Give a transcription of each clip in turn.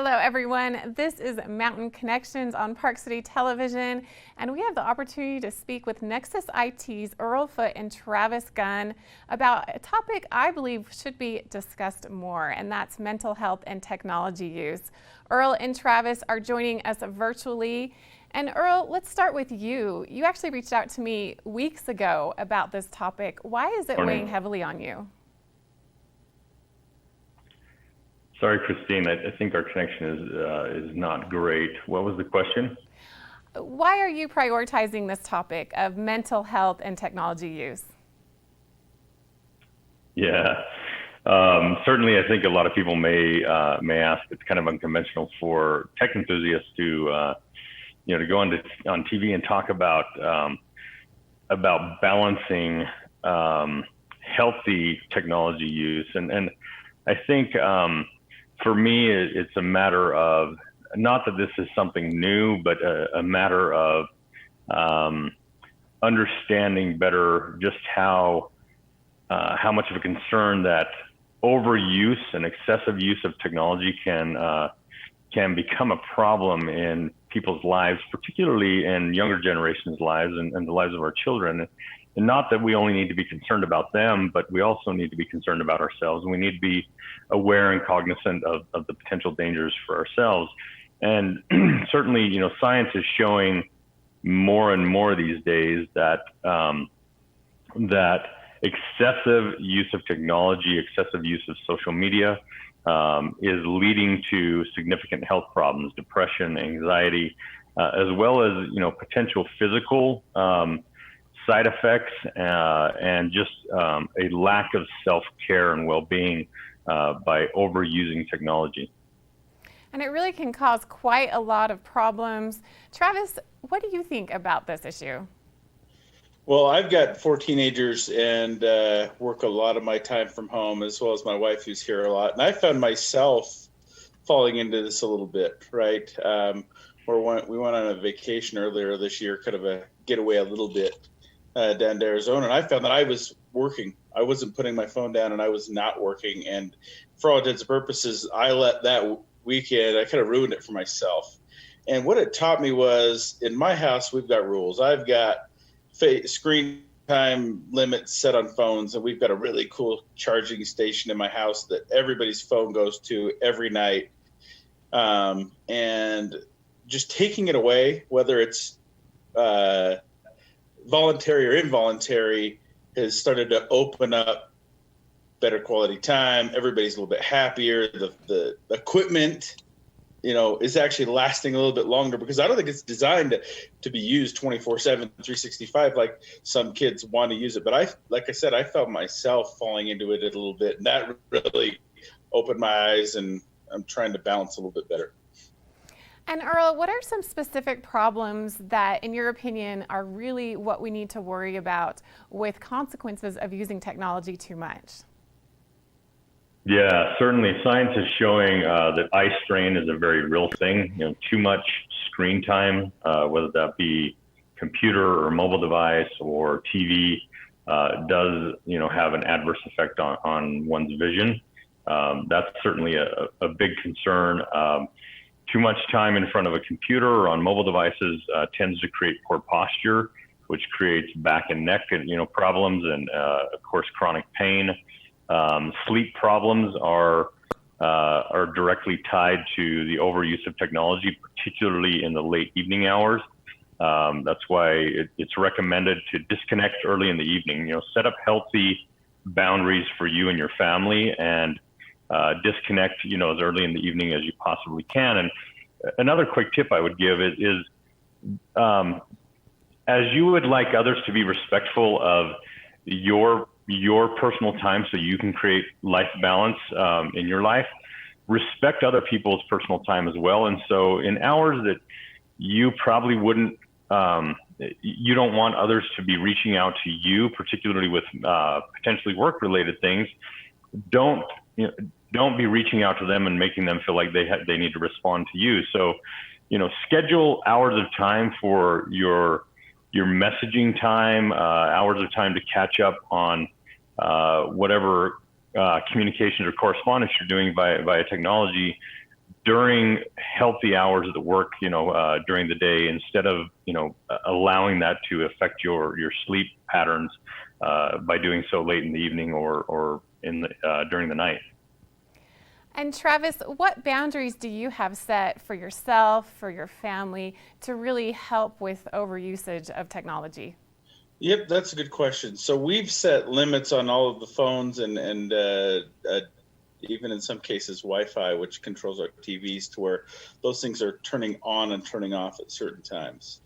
Hello, everyone. This is Mountain Connections on Park City Television, and we have the opportunity to speak with Nexus IT's Earl Foote and Travis Gunn about a topic I believe should be discussed more, and that's mental health and technology use. Earl and Travis are joining us virtually. And Earl, let's start with you. You actually reached out to me weeks ago about this topic. Why is it weighing heavily on you? Sorry, Christine, I think our connection is not great. What was the question? Why are you prioritizing this topic of mental health and technology use? Yeah, certainly I think a lot of people may ask, it's kind of unconventional for tech enthusiasts to go on TV and talk about balancing healthy technology use. And I think for me, it's a matter of, not that this is something new, but a matter of understanding better just how much of a concern that overuse and excessive use of technology can become a problem in people's lives, particularly in younger generations' lives and the lives of our children. And not that we only need to be concerned about them, but we also need to be concerned about ourselves. We need to be aware and cognizant of the potential dangers for ourselves. And certainly, science is showing more and more these days that that excessive use of technology, excessive use of social media is leading to significant health problems, depression, anxiety, as well as potential physical side effects and just a lack of self-care and well-being by overusing technology. And it really can cause quite a lot of problems. Travis, what do you think about this issue? Well, I've got 4 teenagers and work a lot of my time from home, as well as my wife, who's here a lot. And I found myself falling into this a little bit, right? We went on a vacation earlier this year, kind of a getaway a little bit down to Arizona. And I found that I was working. I wasn't putting my phone down, and I was not working. And for all intents and purposes, I let that weekend, I kind of ruined it for myself. And what it taught me was, in my house, we've got rules. I've got screen time limits set on phones, and we've got a really cool charging station in my house that everybody's phone goes to every night. And just taking it away, whether it's voluntary or involuntary, has started to open up better quality time. Everybody's a little bit happier. The equipment is actually lasting a little bit longer, because I don't think it's designed to be used 24/7, 365 like some kids want to use it. But like I said, I felt myself falling into it a little bit, and that really opened my eyes, and I'm trying to balance a little bit better. And Earl, what are some specific problems that, in your opinion, are really what we need to worry about with consequences of using technology too much? Yeah, certainly. Science is showing that eye strain is a very real thing. Too much screen time, whether that be computer or mobile device or TV, does have an adverse effect on one's vision. That's certainly a big concern. Too much time in front of a computer or on mobile devices tends to create poor posture, which creates back and neck problems, and of course chronic pain. Sleep problems are directly tied to the overuse of technology, particularly in the late evening hours. That's why it's recommended to disconnect early in the evening. Set up healthy boundaries for you and your family, and disconnect as early in the evening as you possibly can. And another quick tip I would give is as you would like others to be respectful of your personal time so you can create life balance in your life, respect other people's personal time as well. And so in hours that you probably wouldn't, you don't want others to be reaching out to you, particularly with potentially work-related things, don't be reaching out to them and making them feel like they need to respond to you. So, schedule hours of time for your messaging time, hours of time to catch up on whatever communications or correspondence you're doing via technology. during healthy hours of the work, during the day, instead of, allowing that to affect your sleep patterns by doing so late in the evening or during the night. And Travis, what boundaries do you have set for yourself, for your family, to really help with overusage of technology? Yep, that's a good question. So we've set limits on all of the phones and even in some cases Wi-Fi, which controls our TVs, to where those things are turning on and turning off at certain times.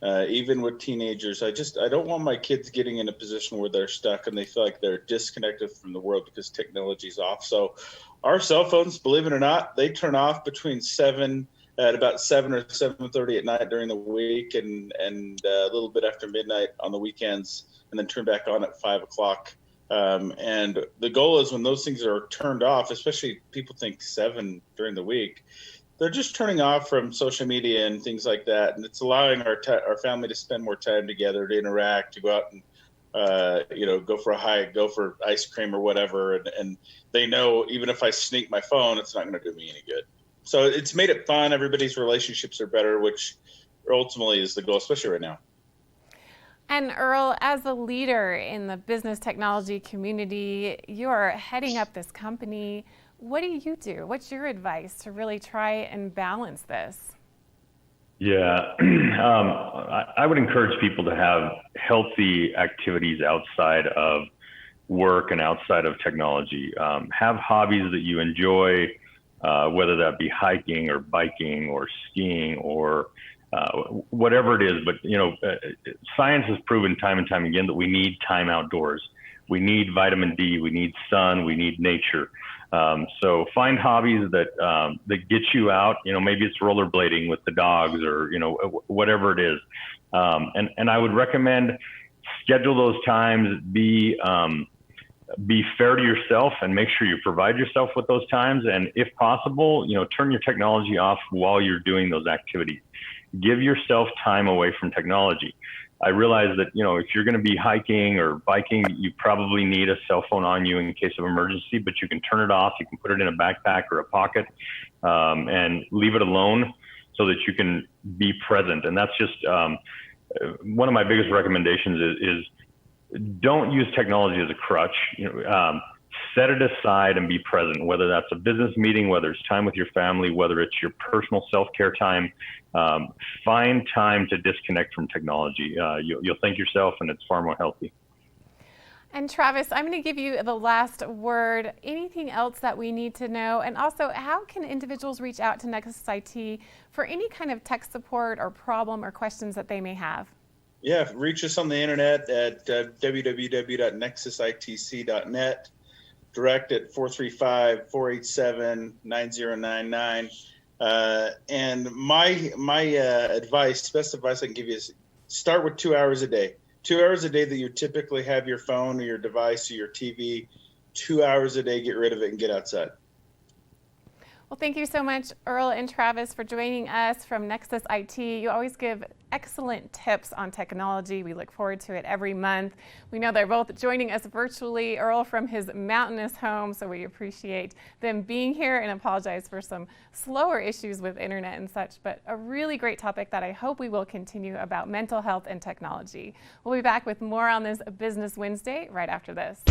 Even with teenagers, I don't want my kids getting in a position where they're stuck and they feel like they're disconnected from the world because technology's off. So our cell phones, believe it or not, they turn off between about 7 or 7:30 at night during the week, and a little bit after midnight on the weekends, and then turn back on at 5 o'clock. And the goal is when those things are turned off, especially people think 7 during the week, they're just turning off from social media and things like that. And it's allowing our family to spend more time together, to interact, to go out and, go for a hike, go for ice cream or whatever. And they know even if I sneak my phone, it's not going to do me any good. So it's made it fun. Everybody's relationships are better, which ultimately is the goal, especially right now. And Earl, as a leader in the business technology community, you are heading up this company. What do you do? What's your advice to really try and balance this? Yeah, I would encourage people to have healthy activities outside of work and outside of technology. Have hobbies that you enjoy, whether that be hiking or biking or skiing or whatever it is. But, science has proven time and time again that we need time outdoors. We need vitamin D, we need sun, we need nature. So find hobbies that get you out. Maybe it's rollerblading with the dogs or, whatever it is. And I would recommend schedule those times, be fair to yourself and make sure you provide yourself with those times. And if possible, turn your technology off while you're doing those activities. Give yourself time away from technology. I realize that, if you're going to be hiking or biking, you probably need a cell phone on you in case of emergency, but you can turn it off. You can put it in a backpack or a pocket and leave it alone so that you can be present. And that's just one of my biggest recommendations is don't use technology as a crutch. Set it aside and be present, whether that's a business meeting, whether it's time with your family, whether it's your personal self-care time. Find time to disconnect from technology. You'll thank yourself, and it's far more healthy. And Travis, I'm going to give you the last word. Anything else that we need to know? And also, how can individuals reach out to Nexus IT for any kind of tech support or problem or questions that they may have? Yeah, reach us on the internet at www.nexusitc.net. Direct at 435-487-9099. And my advice, best advice I can give you is start with 2 hours a day. 2 hours a day that you typically have your phone or your device or your TV. 2 hours a day, get rid of it and get outside. Well, thank you so much, Earl and Travis, for joining us from Nexus IT. You always give excellent tips on technology. We look forward to it every month. We know they're both joining us virtually, Earl from his mountainous home, so we appreciate them being here and apologize for some slower issues with internet and such, but a really great topic that I hope we will continue about mental health and technology. We'll be back with more on this Business Wednesday right after this.